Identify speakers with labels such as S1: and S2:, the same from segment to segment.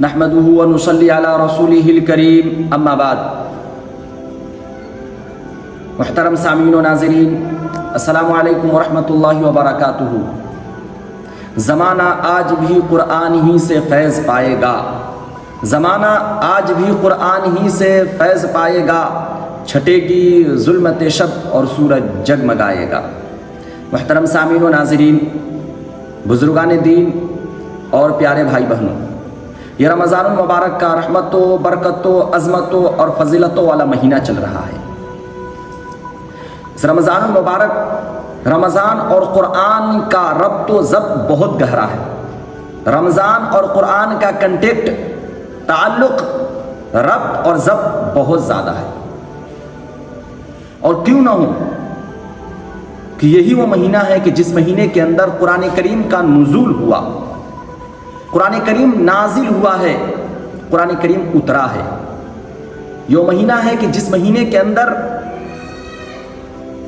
S1: नहमदुहु व नुसल्ली अला रसूलिहिल करीम अम्मा बाद। मुहतरम सामीन व नाज़रीन, अस्सलामु अलैकुम व रहमतुल्लाहि व बरकातुहू। ज़माना आज भी कुरान ही से फैज़ पाएगा, ज़माना आज भी कुरान ही से फैज़ पाएगा। छटेगी ज़ुल्मत शब और सूरज जगमगाएगा। मुहतरम सामीन व नाज़रीन, बुज़ुर्गान दीन और प्यारे भाई बहनों, ये रमज़ानुल मुबारक का रहमतों, बरकतों, अज़मतों और फजीलतों वाला महीना चल रहा है। इस रमज़ानुल मुबारक, रमज़ान और क़ुरान का रब्त व ज़ब्त बहुत गहरा है। रमज़ान और क़ुरान का कंटेक्ट, ताल्लुक़, रब्त और ज़ब्त बहुत ज़्यादा है। और क्यों ना हो कि यही वो महीना है कि जिस महीने के अंदर कुरान करीम का नुज़ूल हुआ, कुरान करीम नाजिल हुआ है, कुरान करीम उतरा है। यो महीना है कि जिस महीने के अंदर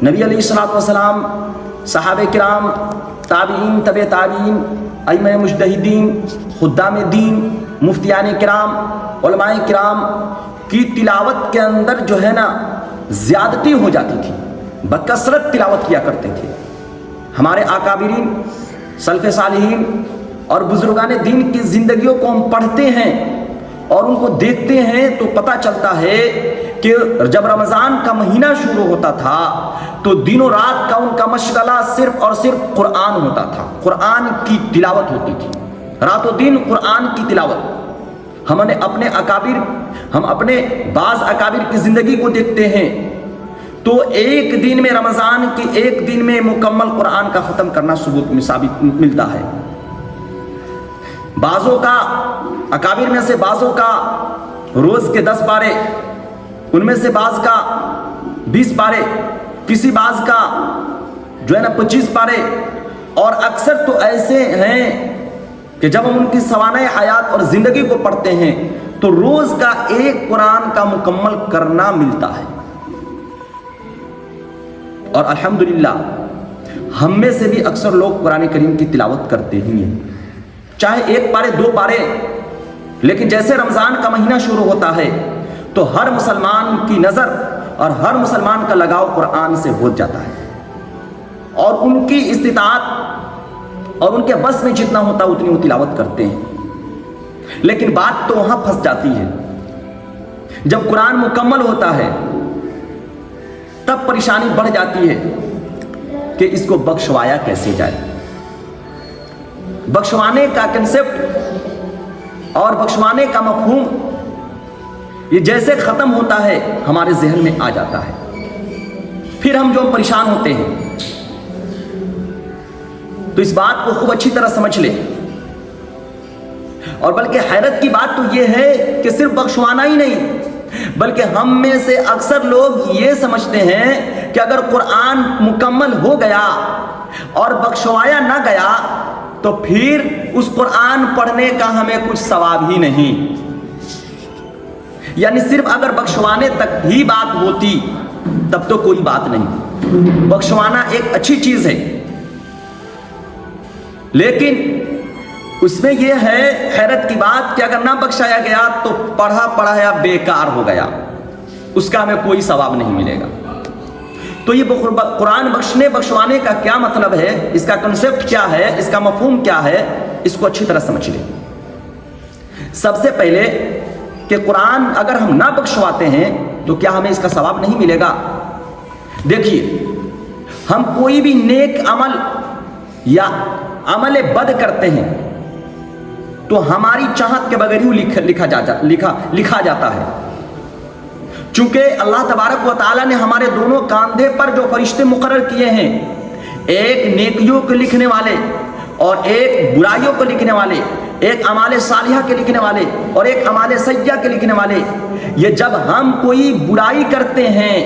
S1: नबी अलैहिस्सलातु वस्सलाम, सहाबे किराम, ताबीन, तबे ताबीन, अइम्मा मुज्तहिदीन, खुद्दाम दीन, मुफ्तियान किराम, उलमाए किराम की तिलावत के अंदर जो है ना ज़्यादती हो जाती थी, बकसरत तिलावत किया करते थे। हमारे आकाबिरीन, सल्फ़े सालिहीन और बुजुर्गान दीन की ज़िंदगियों को हम पढ़ते हैं और उनको देखते हैं तो पता चलता है कि जब रमज़ान का महीना शुरू होता था तो दिनों रात का उनका मशगला सिर्फ और सिर्फ कुरान होता था। कुरान की तिलावत होती थी, रातों दिन कुरान की तिलावत। हमने अपने अकाबिर, हम अपने बाज़ अकाबिर की ज़िंदगी को देखते हैं तो एक दिन में, रमज़ान के एक दिन में मुकम्मल कुरान का ख़त्म करना सबूत में साबित मिलता है। बाज़ों का, अकाबिर में से बाज़ों का रोज़ के 10 पारे, उनमें से बाज़ का 20 पारे, किसी बाज़ का जो है ना 25 पारे। और अक्सर तो ऐसे हैं कि जब हम उनकी सवानाए हयात और ज़िंदगी को पढ़ते हैं तो रोज़ का एक कुरान का मुकम्मल करना मिलता है। और अल्हम्दुलिल्लाह हम में से भी अक्सर लोग कुरान करीम की तिलावत करते ही हैं, चाहे 1 पारे 2 पारे। लेकिन जैसे रमज़ान का महीना शुरू होता है तो हर मुसलमान की नज़र और हर मुसलमान का लगाव कुरान से हो जाता है और उनकी इस्तिताअत और उनके बस में जितना होता है उतनी वो तिलावत करते हैं। लेकिन बात तो वहाँ फंस जाती है, जब कुरान मुकम्मल होता है तब परेशानी बढ़ जाती है कि इसको बख्शवाया कैसे जाए। बख्शवाने का कंसेप्ट और बख्शवाने का मफहूम ये जैसे ख़त्म होता है हमारे जहन में आ जाता है, फिर हम जो परेशान होते हैं। तो इस बात को खूब अच्छी तरह समझ ले। और बल्कि हैरत की बात तो ये है कि सिर्फ बख्शवाना ही नहीं, बल्कि हम में से अक्सर लोग ये समझते हैं कि अगर कुरान मुकम्मल हो गया और बख्शवाया ना गया तो फिर उस कुरान पढ़ने का हमें कुछ सवाब ही नहीं। यानी सिर्फ अगर बख्शवाने तक ही बात होती तब तो कोई बात नहीं। बख्शवाना एक अच्छी चीज है, लेकिन उसमें यह है हैरत की बात कि अगर ना बख्शाया गया तो पढ़ा पढ़ाया बेकार हो गया, उसका हमें कोई सवाब नहीं मिलेगा। तो ये कुरान बख्शवाने का क्या मतलब है, इसका कंसेप्ट क्या है, इसका मफहूम क्या है, इसको अच्छी तरह समझ लें। सबसे पहले कि कुरान अगर हम ना बख्शवाते हैं तो क्या हमें इसका सवाब नहीं मिलेगा? देखिए, हम कोई भी नेक अमल या अमल बद करते हैं तो हमारी चाहत के बगैर ही लिखा जाता है। चूंकि अल्लाह तबारक व तआला ने हमारे दोनों कांधे पर जो फरिश्ते मुकर्रर किए हैं, एक नेकियों को लिखने वाले और एक बुराइयों को लिखने वाले, एक अमाले सालिहा के लिखने वाले और एक अमाले सय्या के लिखने वाले, ये जब हम कोई बुराई करते हैं,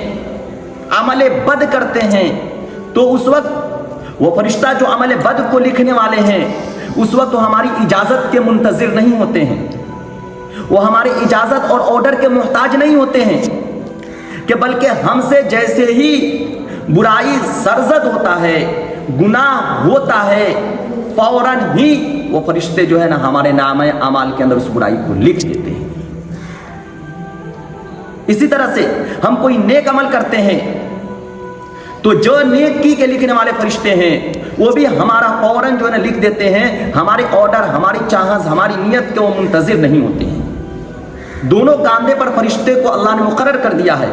S1: अमले बद करते हैं, तो उस वक्त वो फरिश्ता जो अमले बद को लिखने वाले हैं उस वक्त तो हमारी इजाज़त के मुंतज़िर नहीं होते हैं, वो हमारी इजाज़त और ऑर्डर के मोहताज नहीं होते हैं, कि बल्कि हमसे जैसे ही बुराई सरजद होता है, गुनाह होता है, फौरन ही वो फरिश्ते जो है ना हमारे नाम अमाल के अंदर उस बुराई को लिख देते हैं। इसी तरह से हम कोई नेक अमल करते हैं तो जो नेकी के लिखने वाले फरिश्ते हैं वो भी हमारा फौरन जो है ना लिख देते हैं। हमारे ऑर्डर, हमारी चाहत, हमारी नीयत के वो मुंतजिर नहीं होते हैं। दोनों कांधे पर फरिश्ते को अल्लाह ने मुकर्रर कर दिया है।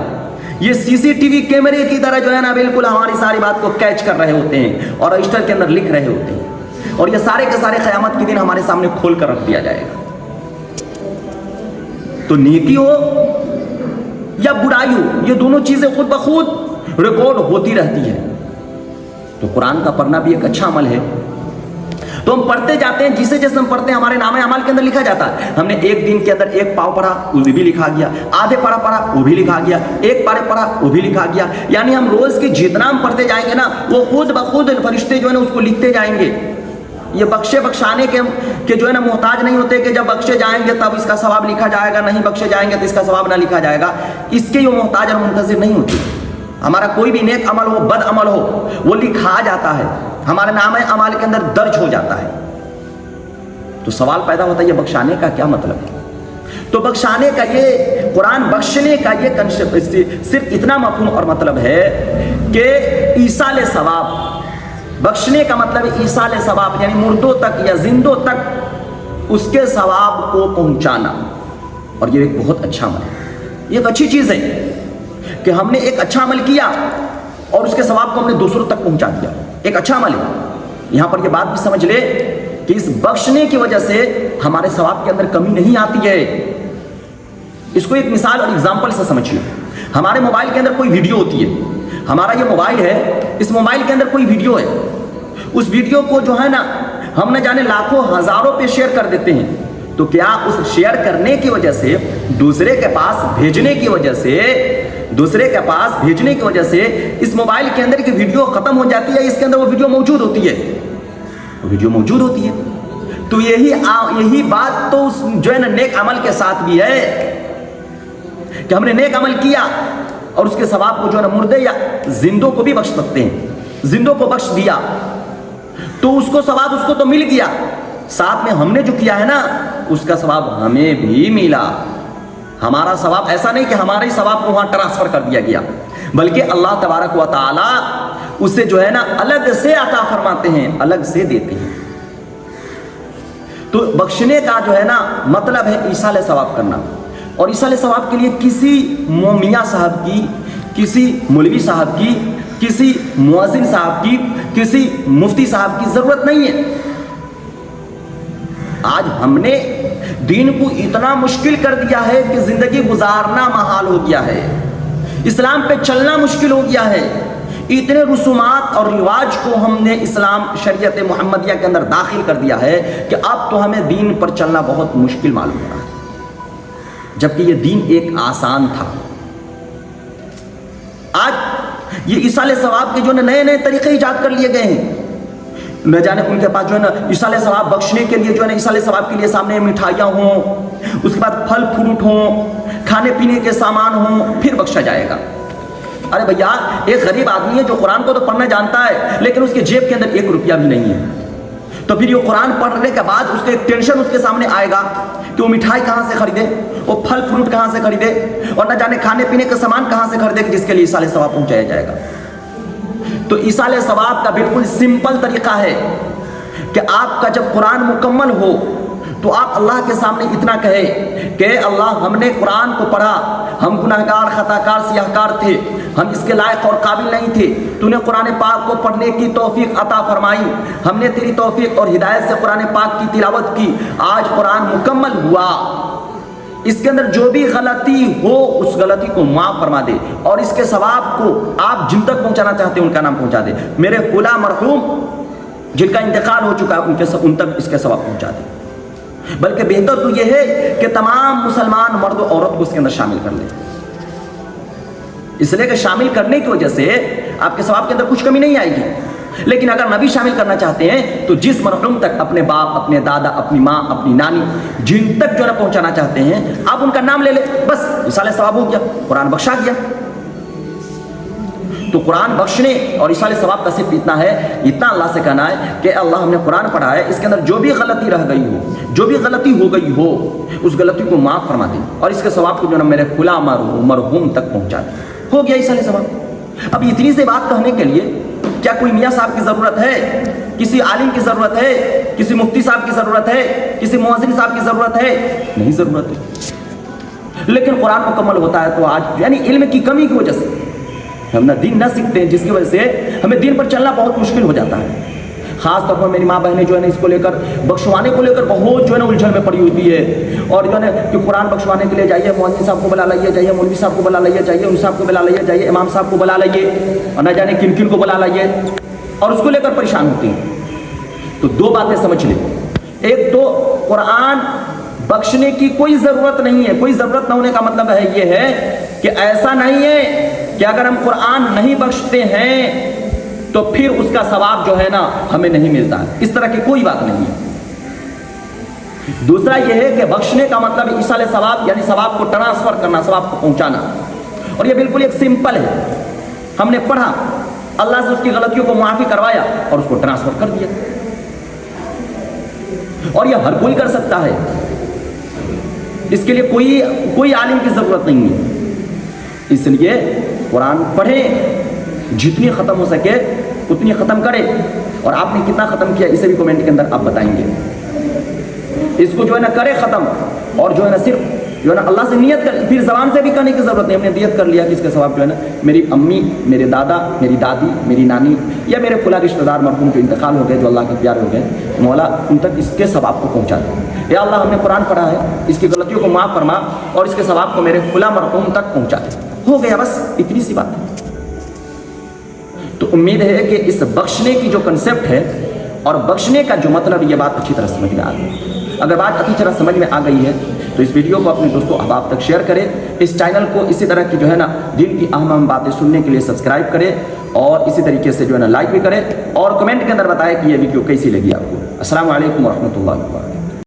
S1: ये सीसीटीवी कैमरे की तरह जो है ना बिल्कुल हमारी सारी बात को कैच कर रहे होते हैं और रजिस्टर के अंदर लिख रहे होते हैं, और ये सारे के सारे क़यामत के दिन हमारे सामने खोल कर रख दिया जाएगा। तो नेकी हो या बुराई हो, ये दोनों चीजें खुद ब खुद रिकॉर्ड होती रहती है। तो कुरान का पढ़ना भी एक अच्छा अमल है। तो हम पढ़ते जाते हैं, जिसे जैसे हम पढ़ते हैं हमारे नाम अमाल के अंदर लिखा जाता है। हमने एक दिन के अंदर एक पाव पढ़ा, वो भी लिखा गया। आधे पढ़ा वो भी लिखा गया। एक पारे पढ़ा वो भी लिखा गया। यानी हम रोज की जितना हम पढ़ते जाएंगे ना, वो खुद ब खुद फरिश्ते जो है ना उसको लिखते जाएंगे। ये बख्शाने के जो है ना मोहताज नहीं होते कि जब बख्शे जाएंगे तब इसका सवाब लिखा जाएगा, नहीं बख्शे जाएंगे तो इसका सवाब ना लिखा जाएगा। इसके ये मोहताज और मुंतजिर नहीं होती। हमारा कोई भी नेक अमल हो, बद अमल हो, वो लिखा जाता है, हमारे नाम अमाल के अंदर दर्ज हो जाता है। तो सवाल पैदा होता है ये बख्शाने का क्या मतलब है? तो बख्शाने का ये, कुरान बख्शने का ये कंसेप्ट सिर्फ इतना मफहूम और मतलब है कि ईसाल सवाब। बख्शने का मतलब है ईसाल सवाब, यानी मुर्दों तक या जिंदों तक उसके सवाब को पहुंचाना। और ये एक बहुत अच्छा अमल है, ये एक अच्छी चीज है कि हमने एक अच्छा अमल किया और उसके सवाब को हमने दूसरों तक पहुंचा दिया। एक अच्छा अमल है। यहां पर ये बात भी समझ ले कि इस बख्शने की वजह से हमारे सवाब के अंदर कमी नहीं आती है। इसको एक मिसाल और एग्जांपल से समझिए। हमारे मोबाइल के अंदर कोई वीडियो होती है, हमारा ये मोबाइल है, इस मोबाइल के अंदर कोई वीडियो है, उस वीडियो को जो है ना हम न जाने लाखों हजारों पे शेयर कर देते हैं। तो क्या उस शेयर करने की वजह से, दूसरे के पास भेजने की वजह से इस मोबाइल के अंदर की वीडियो खत्म हो जाती है? इसके अंदर वो वीडियो मौजूद होती है, वो वीडियो मौजूद होती है। तो यही बात तो उस जो है ना नेक अमल के साथ भी है कि हमने नेक अमल किया और उसके सवाब को जो है ना मुर्दे या जिंदों को भी बख्श सकते हैं। जिंदों को बख्श दिया तो उसको सवाब उसको तो मिल गया, साथ में हमने जो किया है ना उसका सवाब हमें भी मिला। हमारा सवाब ऐसा नहीं कि हमारे सवाब को वहां ट्रांसफर कर दिया गया, बल्कि अल्लाह तबारक व तआला उसे जो है ना अलग से अता फरमाते हैं, अलग से देते हैं। तो बख्शने का जो है ना मतलब है ईसाल सवाब करना। और ईसाल सवाब के लिए किसी मोमिया साहब की, किसी मौलवी साहब की, किसी मुअज्जिन साहब की, किसी मुफ्ती साहब की जरूरत नहीं है। आज हमने दीन को इतना मुश्किल कर दिया है कि जिंदगी गुजारना महाल हो गया है, इस्लाम पे चलना मुश्किल हो गया है। इतने रसूमात और रिवाज को हमने इस्लाम शरीयत मुहम्मदिया के अंदर दाखिल कर दिया है कि अब तो हमें दीन पर चलना बहुत मुश्किल मालूम हो रहा है, जबकि ये दीन एक आसान था। आज ये ईसाल सवाब के जो नए नए तरीके ईजाद कर लिए गए हैं। न जाने उनके पास जो है ना ईसाल सवाब बख्शने के लिए जो है ना ईसाल सवाब के लिए सामने मिठाइयाँ हों, उसके बाद फल फ्रूट हों, खाने पीने के सामान हों, फिर बख्शा जाएगा। अरे भैया, एक गरीब आदमी है जो कुरान को तो पढ़ना जानता है लेकिन उसके जेब के अंदर 1 रुपया भी नहीं है, तो फिर ये कुरान पढ़ने के बाद उसके एक टेंशन उसके सामने आएगा कि वो मिठाई कहाँ से खरीदे, वो फल फ्रूट कहाँ से खरीदे, और न जाने खाने पीने का सामान कहाँ से खरीदे जिसके लिए ईसाल सवाब पहुँचाया जाएगा। तो ईसाल सवाब का बिल्कुल सिंपल तरीका है कि आपका जब कुरान मुकम्मल हो तो आप अल्लाह के सामने इतना कहे कि अल्लाह, हमने कुरान को पढ़ा, हम गुनाहगार, खताकार, सियाहकार थे, हम इसके लायक और काबिल नहीं थे, तूने कुरान पाक को पढ़ने की तौफीक अता फरमाई, हमने तेरी तौफीक और हिदायत से कुरान पाक की तिलावत की, आज कुरान मुकम्मल हुआ, इसके अंदर जो भी गलती हो उस गलती को माफ़ फरमा दे और इसके सवाब को आप जिन तक पहुंचाना चाहते हैं उनका नाम पहुंचा दे। मेरे फुला मरहूम जिनका इंतकाल हो चुका है उन तक इसके सवाब पहुंचा दे। बल्कि बेहतर तो यह है कि तमाम मुसलमान मर्द और औरत को उसके अंदर शामिल कर ले, इसलिए कि शामिल करने की वजह से आपके सवाब के अंदर कुछ कमी नहीं आएगी। लेकिन अगर नबी शामिल करना चाहते हैं तो जिस मरहूम तक अपने बाप, अपने दादा, अपनी माँ, अपनी नानी, जिन तक जो है पहुंचाना चाहते हैं आप उनका नाम ले ले, बस ईसाल सवाब हो गया, कुरान बख्शा गया। تو قرآن بخشنے اور ایصال ثواب کا صرف اتنا ہے، اتنا اللہ سے کہنا ہے کہ اللہ ہم نے قرآن پڑھا ہے، اس کے اندر جو بھی غلطی رہ گئی ہو، جو بھی غلطی ہو گئی ہو، اس غلطی کو معاف فرما دے اور اس کے ثواب کو جو نا میرے کھلا مرحوم تک پہنچا دے، ہو گیا ایصال ثواب۔ اب اتنی سی بات کہنے کے لیے کیا کوئی میاں صاحب کی ضرورت ہے، کسی عالم کی ضرورت ہے، کسی مفتی صاحب کی ضرورت ہے، کسی مؤذن صاحب کی ضرورت ہے؟ نہیں ضرورت ہے۔ لیکن قرآن مکمل ہوتا ہے تو آج یعنی علم کی کمی کی وجہ سے ہم نہ دین نہ سیکھتے ہیں، جس کی وجہ سے ہمیں دین پر چلنا بہت مشکل ہو جاتا ہے۔ خاص طور پر میری ماں بہنیں جو ہے نا اس کو لے کر بخشوانے کو لے کر بہت جو ہے نا الجھن میں پڑی ہوتی ہے، اور جو ہے نا کہ قرآن بخشوانے کے لیے جائیے مؤذن صاحب کو بلا لائیے، جائیے مولوی صاحب کو بلا لائیے، جائیے ان صاحب کو بلا لائیے، جائیے امام صاحب کو بلا لائیے، اور نہ جانے کن کن کو بلا لائیے، اور اس کو لے کر پریشان ہوتی ہیں۔ تو دو باتیں سمجھ لیں، ایک تو قرآن بخشنے کی کوئی ضرورت نہیں ہے، کوئی ضرورت نہ ہونے کا مطلب ہے یہ ہے کہ ایسا نہیں ہے کہ اگر ہم قرآن نہیں بخشتے ہیں تو پھر اس کا ثواب جو ہے نا ہمیں نہیں ملتا ہے، اس طرح کی کوئی بات نہیں ہے۔ دوسرا یہ ہے کہ بخشنے کا مطلب ایصال ثواب یعنی ثواب کو ٹرانسفر کرنا، ثواب کو پہنچانا، اور یہ بالکل ایک سمپل ہے، ہم نے پڑھا، اللہ سے اس کی غلطیوں کو معافی کروایا اور اس کو ٹرانسفر کر دیا، اور یہ ہر کوئی کر سکتا ہے، اس کے لیے کوئی عالم کی ضرورت نہیں ہے۔ اس لیے قرآن پڑھیں، جتنی ختم ہو سکے اتنی ختم کرے، اور آپ نے کتنا ختم کیا اسے بھی کمنٹ کے اندر آپ بتائیں گے۔ اس کو جو ہے نا کرے ختم، اور جو ہے نا صرف جو ہے نا اللہ سے نیت کر، پھر زبان سے بھی کرنے کی ضرورت نہیں، ہم نے نیت کر لیا کہ اس کے ثواب جو ہے نا میری امی، میرے دادا، میری دادی، میری نانی یا میرے فلاں رشتہ دار مرحوم جو انتقال ہو گئے، جو اللہ کے پیارے ہو گئے، مولا ان تک اس کے ثواب کو پہنچا دے۔ یا اللہ ہم نے قرآن پڑھا ہے، اس کی غلطیوں کو معاف فرما اور اس کے ثواب کو میرے فلاں مرحوم تک پہنچا دے، ہو گیا، بس اتنی سی بات ہے۔ تو امید ہے کہ اس بخشنے کی جو کنسیپٹ ہے اور بخشنے کا جو مطلب، یہ بات اچھی طرح سمجھ میں آ گئی۔ اگر بات اچھی طرح سمجھ میں آ گئی ہے تو اس ویڈیو کو اپنے دوستوں احباب تک شیئر کریں، اس چینل کو اسی طرح کی جو ہے نا دین کی اہم باتیں سننے کے لیے سبسکرائب کریں، اور اسی طریقے سے جو ہے نا لائک بھی کریں، اور کمنٹ کے اندر بتائیں کہ یہ ویڈیو کیسی لگی آپ کو۔ السلام علیکم ورحمۃ اللہ وبرکاتہ۔